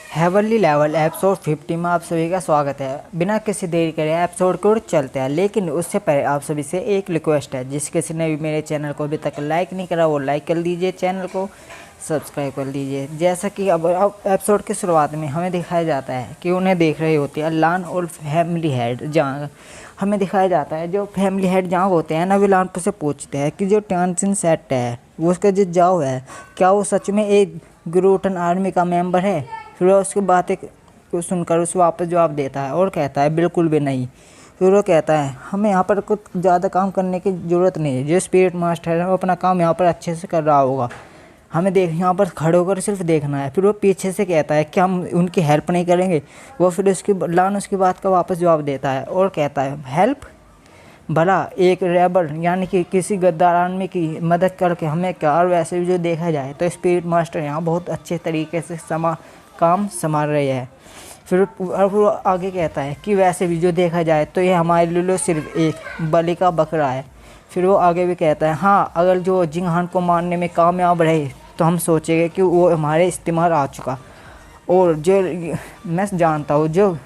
Heavenly level episode 50 में आप सभी का स्वागत है। बिना किसी देरी करे एपिसोड की ओर चलते हैं, लेकिन उससे पहले आप सभी से एक रिक्वेस्ट है। जिस किसी ने भी मेरे चैनल को अभी तक लाइक नहीं करा वो लाइक कर दीजिए, चैनल को सब्सक्राइब कर दीजिए। जैसा कि अब एपिसोड की शुरुआत में हमें दिखाया जाता है कि उन्हें देख रही होती है लान और फैमिली हेड। जहाँ हमें दिखाया जाता है जो फैमिली हेड जहाँ होते हैं ना, वे लान से पूछते हैं कि जो टानसिन सेट है वो उसका जो जाओ है क्या वो सच में एक ग्रूटन आर्मी का मेंबर है। फिर वो उसकी बातें को सुनकर उसे वापस जवाब देता है और कहता है बिल्कुल भी नहीं। फिर वो कहता है हमें यहाँ पर कुछ ज़्यादा काम करने की ज़रूरत नहीं है। जो स्पिरिट मास्टर है वो अपना काम यहाँ पर अच्छे से कर रहा होगा, हमें देख यहाँ पर खड़े होकर सिर्फ देखना है। फिर वो पीछे से कहता है कि हम उनकी हेल्प नहीं करेंगे। वो फिर उसकी बात का वापस जवाब देता है और कहता है हेल्प भला एक रेबल यानी कि किसी गद्दार आदमी की मदद करके हमें क्या। और वैसे भी जो देखा जाए तो स्पिरिट मास्टर यहाँ बहुत अच्छे तरीके से काम संभाल रहे हैं। फिर वो आगे कहता है कि वैसे भी जो देखा जाए तो ये हमारे लिए सिर्फ एक बलि का बकरा है। फिर वो आगे भी कहता है हाँ, अगर जो जिंगहान को मारने में कामयाब रहे तो हम सोचेंगे कि वो हमारे इस्तेमाल आ चुका। और जो मैं जानता हूँ जो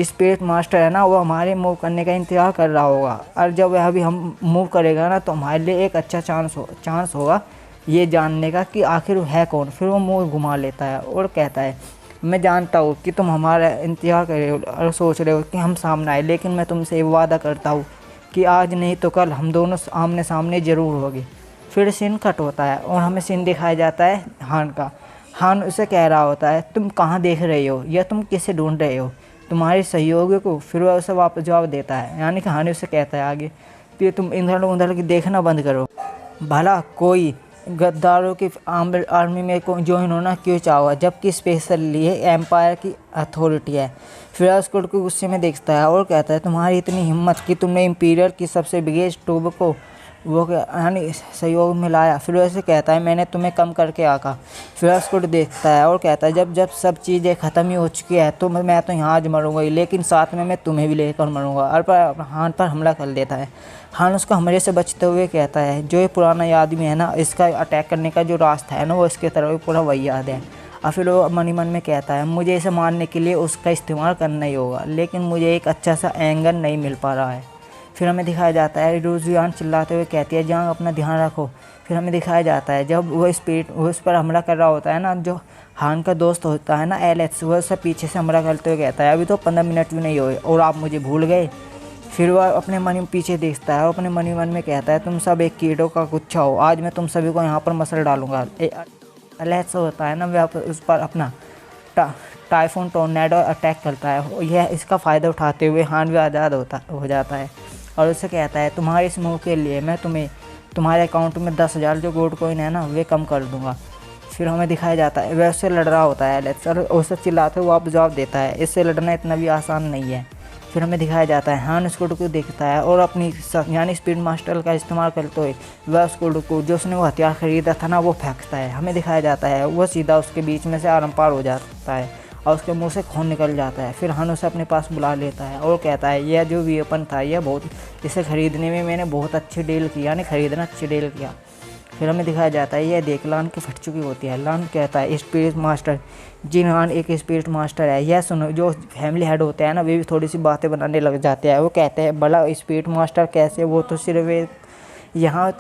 स्पिरिट मास्टर है ना वो हमारे मूव करने का इंतज़ार कर रहा होगा, और जब वह अभी हम मूव करेगा ना तो हमारे लिए एक अच्छा चांस होगा ये जानने का कि आखिर वो है कौन। फिर वो मुँह घुमा लेता है और कहता है मैं जानता हूँ कि तुम हमारा इंतज़ार कर रहे हो और सोच रहे हो कि हम सामने आए, लेकिन मैं तुमसे वादा करता हूँ कि आज नहीं तो कल हम दोनों आमने सामने ज़रूर होंगे। फिर सीन कट होता है और हमें सीन दिखाया जाता है हान का। हान उसे कह रहा होता है तुम कहाँ देख रहे हो या तुम किसे ढूंढ रहे हो, तुम्हारे सहयोगी को। फिर वह उसे वापस जवाब देता है, यानी कि हान उसे कहता है आगे कि तुम इधर उधर की देखना बंद करो। भला कोई गद्दारों की आर्मी में ज्वाइन होना क्यों चाहोगा जबकि स्पेशल लिए एम्पायर की अथॉरिटी है। फिर उसको गुस्से में देखता है और कहता है तुम्हारी इतनी हिम्मत कि तुमने इंपीरियर की सबसे बिगेस्ट टूब को वो यानी सहयोग में लाया। फिर वैसे कहता है मैंने तुम्हें कम करके आका। फिर उसको देखता है और कहता है जब सब चीज़ें ख़त्म ही हो चुकी है तो मैं तो यहाँ आज मरूंगा ही, लेकिन साथ में मैं तुम्हें भी लेकर मरूंगा। और पर हान पर हमला कर देता है। हान उसको हमले से बचते हुए कहता है जो ये पुराना आदमी है ना, इसका अटैक करने का जो रास्ता है ना वो इसके तरफ पूरा वही याद है। और फिर वो मन ही मन में कहता है मुझे इसे मारने के लिए उसका इस्तेमाल करना ही होगा, लेकिन मुझे एक अच्छा सा एंगल नहीं मिल पा रहा है। फिर हमें दिखाया जाता है रोजियान चिल्लाते हुए कहती है जंग अपना ध्यान रखो। फिर हमें दिखाया जाता है जब वो स्पिरिट उस पर हमला कर रहा होता है ना, जो हान का दोस्त होता है ना एलेक्स, वो सब पीछे से हमला करते हुए कहता है अभी तो 15 मिनट भी नहीं हुए और आप मुझे भूल गए। फिर वह अपने मन में पीछे देखता है और अपने मन ही मन में कहता है तुम सब एक कीड़ों का गुच्छा हो, आज मैं तुम सभी को यहाँ पर मसल डालूंगा। एलेक्स होता है ना वह उस पर अपना टाइफून टोर्नेडो अटैक करता है। यह इसका फ़ायदा उठाते हुए हान भी आज़ाद हो जाता है और उससे कहता है तुम्हारे इस मूव के लिए मैं तुम्हें तुम्हारे अकाउंट में 10,000 जो गोल्ड कॉइन है ना वे कम कर दूंगा। फिर हमें दिखाया जाता है वह उससे लड़ रहा होता है एलेक्स, और उसे चिल्लाते हुए आप जवाब देता है इससे लड़ना इतना भी आसान नहीं है। फिर हमें दिखाया जाता है हान उसको देखता है और अपनी यानी स्पीड मास्टर का इस्तेमाल करते हुए वह उसको जो उसने वो हथियार खरीदा था ना वो फेंकता है। हमें दिखाया जाता है वो सीधा उसके बीच में से आरम पार हो जाता है और उसके मुंह से खून निकल जाता है। फिर हान उसे अपने पास बुला लेता है और कहता है यह जो वेपन था यह इसे खरीदने में मैंने बहुत अच्छी डील की, यानी खरीदना अच्छी डील किया। फिर हमें दिखाया जाता है यह देख लान की फट चुकी होती है। लान कहता है स्पिरिट मास्टर जिंगहान एक स्पिरिट मास्टर है। यह सुनो जो फैमिली हेड होते हैं ना वे भी थोड़ी सी बातें बनाने लग जाते हैं। वो कहते हैं भला स्पिरिट मास्टर कैसे, वो तो सिर्फ यहाँ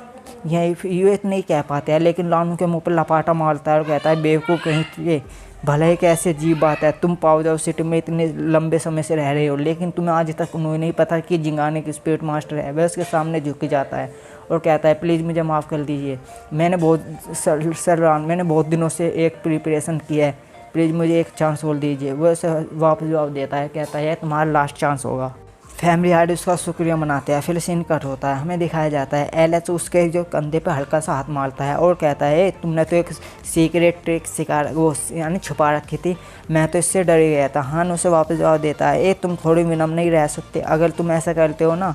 ये नहीं कह पाते हैं, लेकिन लान उनके मुँह पर लपाटा मारता है और कहता है बेवकूफ़ कहीं ये भले ही कैसे अजीब बात है, तुम पाउजाओ सिटी में इतने लंबे समय से रह रहे हो लेकिन तुम्हें आज तक उन्हें नहीं पता कि जिंगान एक स्पिरिट मास्टर है। वह उसके सामने झुक जाता है और कहता है प्लीज़ मुझे माफ़ कर दीजिए, मैंने बहुत दिनों से एक प्रिपरेशन किया है, प्लीज़ मुझे एक चांस बोल दीजिए। वह उसे वापस जवाब देता है, कहता है तुम्हारा लास्ट चांस होगा। फैमिली हेड उसका शुक्रिया मनाते हैं। फिर सीन कट होता है। हमें दिखाया जाता है एलेक्स उसके जो कंधे पे हल्का सा हाथ मारता है और कहता है तुमने तो एक सीक्रेट ट्रिक वो यानी छुपा रखी थी, मैं तो इससे डर गया था। हान उसे वापस जवाब देता है तुम थोड़ी विनम्र नहीं रह सकते, अगर तुम ऐसा करते हो ना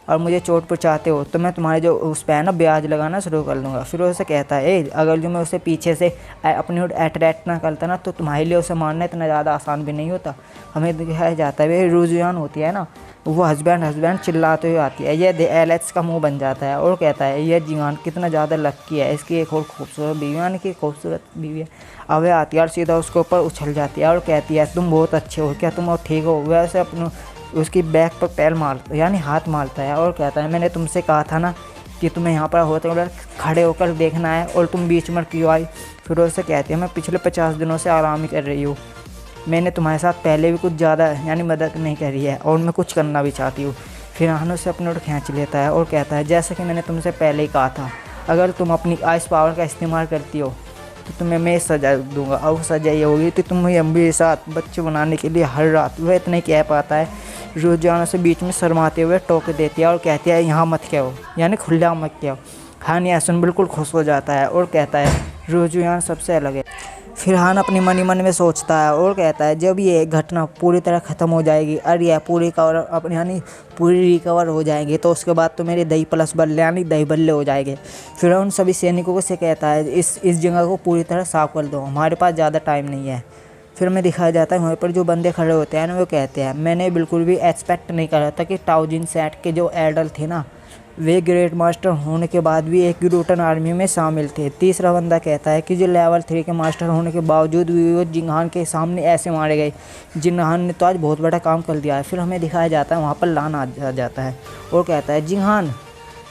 और मुझे चोट पहुँचाते हो तो मैं तुम्हारे जो उस पर है ना ब्याज लगाना शुरू कर दूँगा। फिर वो उसे कहता है अगर जो मैं उसे पीछे से अपनी अट्रैक्ट ना करता ना तो तुम्हारे लिए उसे मारना इतना ज़्यादा आसान भी नहीं होता। हमें दिखाया जाता है वह रोजियान होती है ना, वो हस्बैंड चिल्लाते हुए आती है। यह एलेक्स का मुंह बन जाता है और कहता है यह जिंगान कितना ज़्यादा लक्की है, इसकी एक और खूबसूरत बीवी यानी कि खूबसूरत बीवी है। अभय आती है और सीधा उसके ऊपर उछल जाती है और कहती है तुम बहुत अच्छे हो, क्या तुम और ठीक हो। वैसे अपने उसकी बैक पर पैर मार यानी हाथ मारता है और कहता है मैंने तुमसे कहा था ना कि तुम्हें यहाँ पर होते हुए खड़े होकर देखना है और तुम बीच में क्यों आई। फिर उससे कहती है मैं पिछले 50 दिनों से आराम ही कर रही हूँ, मैंने तुम्हारे साथ पहले भी कुछ ज़्यादा यानी मदद नहीं करी है और मैं कुछ करना भी चाहती हूँ। फिर हान उससे अपने ओर खींच लेता है और कहता है जैसा कि मैंने तुमसे पहले ही कहा था, अगर तुम अपनी आइस पावर का इस्तेमाल करती हो तो तुम्हें मैं सज़ा दूंगा। और सज़ा ये होगी कि तुम मेरे साथ बच्चे बनाने के लिए हर रात, वह इतना ही कह पाता है, रोजाना से बीच में शर्माते हुए टोक देती है और कहती है यहाँ मत कहो यानी खुला मत कहो। हान यह सुन बिल्कुल खुश हो जाता है और कहता है रोजुयान सबसे अलग है। फिर हान अपनी मन में सोचता है और कहता है जब ये घटना पूरी तरह ख़त्म हो जाएगी और यह पूरी कवर अपनी यानी पूरी रिकवर हो जाएंगे तो उसके बाद तो मेरे दही प्लस बल्ले यानी दही बल्ले हो जाएंगे। फिर उन सभी सैनिकों से कहता है इस जगह को पूरी तरह साफ कर दो, हमारे पास ज़्यादा टाइम नहीं है। फिर मैं दिखाया जाता है वहाँ पर जो बंदे खड़े होते हैं ना वो कहते हैं मैंने बिल्कुल भी एक्सपेक्ट नहीं करा था कि टाउजिन सेट के जो एडल थे ना वे ग्रेट मास्टर होने के बाद भी एक ग्लूटन आर्मी में शामिल थे। तीसरा बंदा कहता है कि जो लेवल 3 के मास्टर होने के बावजूद भी वो जिंगहान के सामने ऐसे मारे गए, जिंगहान ने तो आज बहुत बड़ा काम कर दिया है। फिर हमें दिखाया जाता है वहाँ पर लान आ जाता है और कहता है जिंगहान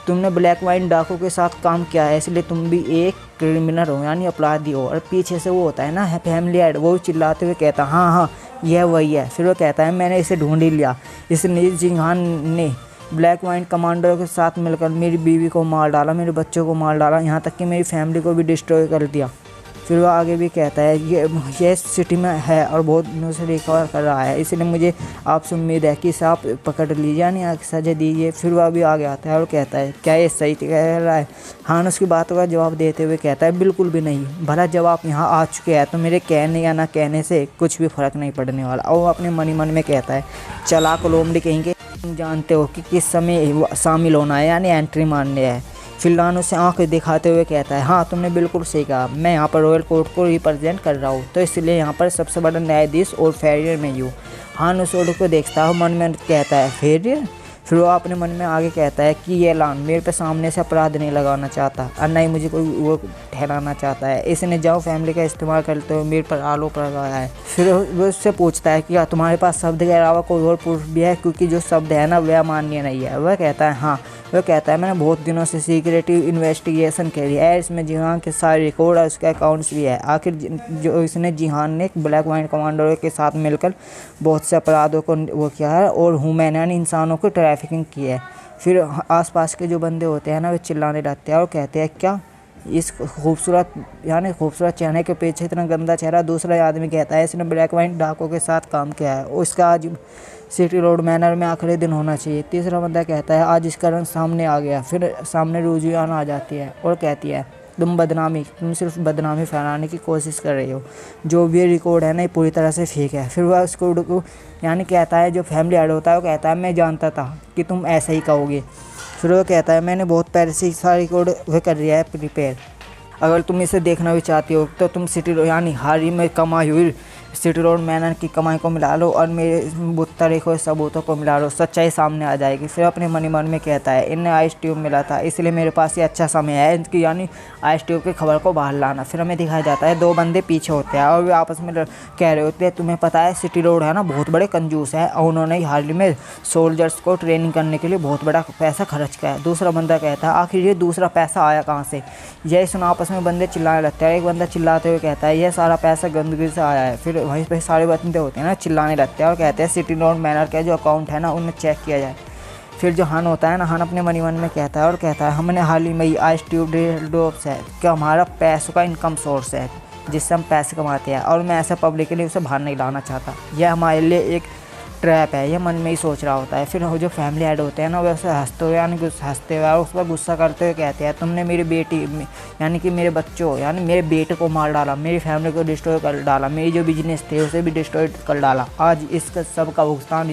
तुमने ब्लैक वाइन डाकू के साथ काम किया है इसलिए तुम भी एक क्रिमिनल हो यानी अपराधी हो। और पीछे से वो होता है ना फैमिली हेड, वो चिल्लाते हुए कहता है हाँ यह वही है। फिर वो कहता है मैंने इसे ढूंढ ही लिया, इसलिए जिंगहान ने ब्लैक वाइन कमांडरों के साथ मिलकर मेरी बीवी को मार डाला, मेरे बच्चों को मार डाला, यहाँ तक कि मेरी फैमिली को भी डिस्ट्रॉय कर दिया। फिर वो आगे भी कहता है ये सिटी में है और बहुत दिनों से रिकवर कर रहा है, इसलिए मुझे आपसे उम्मीद है कि इसे आप पकड़ लीजिए यानी सजा दीजिए। फिर वह भी आगे आता है और कहता है क्या ये सही कह रहा है। हान उसकी बातों का जवाब देते हुए कहता है बिल्कुल भी नहीं, भला जब आप यहाँ आ चुके हैं तो मेरे कहने या ना कहने से कुछ भी फ़र्क नहीं पड़ने वाला। और वो अपने मन में कहता है चालाक लोमड़ी कहेंगे, तुम जानते हो कि किस समय शामिल होना है यानी एंट्री मारने है। फिलहाल उसे आंख दिखाते हुए कहता है हाँ तुमने बिल्कुल सही कहा, मैं यहाँ पर रॉयल कोर्ट को रिप्रेजेंट कर रहा हूँ तो इसलिए यहाँ पर सबसे बड़ा न्यायाधीश और फेरियर में हूँ। हान उस ऑर्डर को देखता है मन में कहता है फेरियर। फिर वो अपने मन में आगे कहता है कि ये लान मेरे पे सामने से अपराध नहीं लगाना चाहता और ना ही मुझे कोई वो ठहराना चाहता है, इसने जाओ फैमिली का इस्तेमाल करते हुए मेरे पर आरोप लगाया है। फिर वो उससे पूछता है कि क्या तुम्हारे पास शब्द के अलावा कोई और प्रूफ भी है, क्योंकि जो शब्द है ना वह मान्य नहीं है। वह कहता है हाँ, वह कहता है मैंने बहुत दिनों से सीक्रेटिव इन्वेस्टिगेशन करी है, इसमें जिहान के सारे रिकॉर्ड और उसके अकाउंट्स भी है। आखिर जो इसने जिहान ने ब्लैक वाइन कमांडरों के साथ मिलकर बहुत से अपराधों को वो किया है और ह्यूमन यानी इंसानों को ट्रैफिकिंग की है। फिर आसपास के जो बंदे होते हैं ना वे चिल्लाने लगते हैं और कहते हैं क्या इस खूबसूरत चेहरे के पीछे इतना गंदा चेहरा। दूसरा आदमी कहता है इसने ब्लैक वाइन डाकों के साथ काम किया है, उसका आज सिटी रोड मैनर में आखिरी दिन होना चाहिए। तीसरा बंदा कहता है आज इसका रंग सामने आ गया। फिर सामने रुजुयान आ जाती है और कहती है तुम सिर्फ बदनामी फैलाने की कोशिश कर रही हो, जो भी रिकॉर्ड है ना ये पूरी तरह से फेक है। फिर वह उसको यानी कहता है जो फैमिली हेड होता है वो कहता है मैं जानता था कि तुम ऐसा ही कहोगे। फिर वो कहता है मैंने बहुत पहले से सारा रिकॉर्ड वह कर लिया है प्रिपेयर, अगर तुम इसे देखना भी चाहती हो तो तुम सिटी यानी हाल ही में कमाई हुई सिटी रोड मैनर की कमाई को मिला लो और मेरे बुत्ता रेखों सबूतों को मिला लो, सच्चाई सामने आ जाएगी। फिर अपने मन में कहता है इन्हें आइस ट्यूब मिला था इसलिए मेरे पास ये अच्छा समय है इनकी यानी आइस ट्यूब की खबर को बाहर लाना। फिर हमें दिखाया जाता है दो बंदे पीछे होते हैं और वे आपस में कह रहे होते हैं तुम्हें पता है सिटी रोड है ना बहुत बड़े कंजूस है और उन्होंने हाल ही में सोल्जर्स को ट्रेनिंग करने के लिए बहुत बड़ा पैसा खर्च किया है। दूसरा बंदा कहता है आखिर ये दूसरा पैसा आया कहाँ से। यही सुना आपस में बंदे चिल्लाने लगते हैं। एक बंदा चिल्लाते हुए कहता है यह सारा पैसा गंदगी से आया है। फिर वहीं पे सारे बंदे होते हैं ना चिल्लाने लगते हैं और कहते हैं सिटी रोड मैनर का जो अकाउंट है ना उन्हें चेक किया जाए। फिर जो हान होता है ना हान अपने मन में कहता है और कहता है हमने हाल ही में आइस ट्यूब ड्रॉप्स है कि हमारा पैसों का इनकम सोर्स है जिससे हम पैसे कमाते हैं और मैं ऐसा पब्लिकली उसे बाहर नहीं लाना चाहता, यह हमारे लिए एक ट्रैप है, यह मन में ही सोच रहा होता है। फिर वो जो फैमिली हेड होते हैं ना वैसे हंसते हुए यानी हंसते हुए और उस पर गुस्सा करते हुए कहते हैं तुमने मेरी बेटी यानी कि मेरे बच्चों यानी मेरे बेटे को मार डाला, मेरी फैमिली को डिस्ट्रॉय कर डाला, मेरी जो बिजनेस थे उसे भी डिस्ट्रॉय कर डाला, आज इसका सब का भुगतान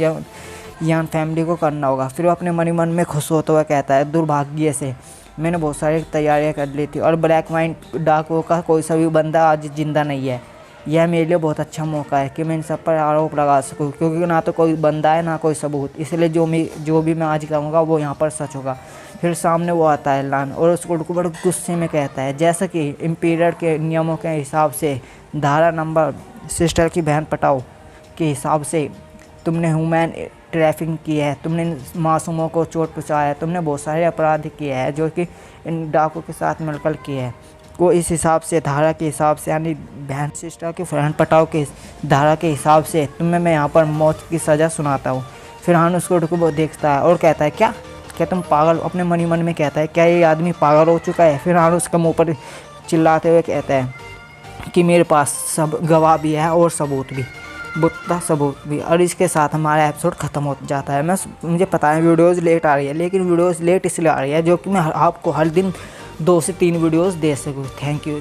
यान फैमिली को करना होगा। फिर वो अपने मन में खुश होता हुआ कहता है दुर्भाग्य से मैंने बहुत सारी तैयारियां कर ली थी और ब्लैक वाइन डाकुओं का कोई सा भी बंदा आज जिंदा नहीं है, यह मेरे लिए बहुत अच्छा मौका है कि मैं इन सब पर आरोप लगा सकूं, क्योंकि ना तो कोई बंदा है ना कोई सबूत, इसलिए जो भी मैं आज कहूँगा वो यहाँ पर सच होगा। फिर सामने वो आता है लान और उसको बड़े गुस्से में कहता है जैसा कि इम्पीरियर के नियमों के हिसाब से धारा नंबर सिस्टर की बहन पटाओ के हिसाब से तुमने ह्यूमन ट्रैफिकिंग की है, तुमने मासूमों को चोट पहुँचाया है, तुमने बहुत सारे अपराध किए हैं जो कि इन डाकुओं के साथ मिलकर किए हैं। को इस हिसाब से धारा के हिसाब से यानी बहन सिस्टर की बहन पटाओ के धारा के हिसाब से तुम्हें मैं यहाँ पर मौत की सज़ा सुनाता हूँ। फिरहान उसको देखता है और कहता है क्या तुम पागल, अपने मन ही मन में कहता है क्या ये आदमी पागल हो चुका है। फिरहान उसके मुँह पर चिल्लाते हुए कहता है कि मेरे पास सब गवाह भी है और सबूत भी, बुत्ता सबूत भी। और इसके साथ हमारा एपिसोड ख़त्म हो जाता है। मुझे पता है वीडियोज़ लेट आ रही है, लेकिन वीडियोज़ लेट इसलिए आ रही है जो कि मैं आपको हर दिन 2 से 3 वीडियोज़ दे सकूँ। Thank you.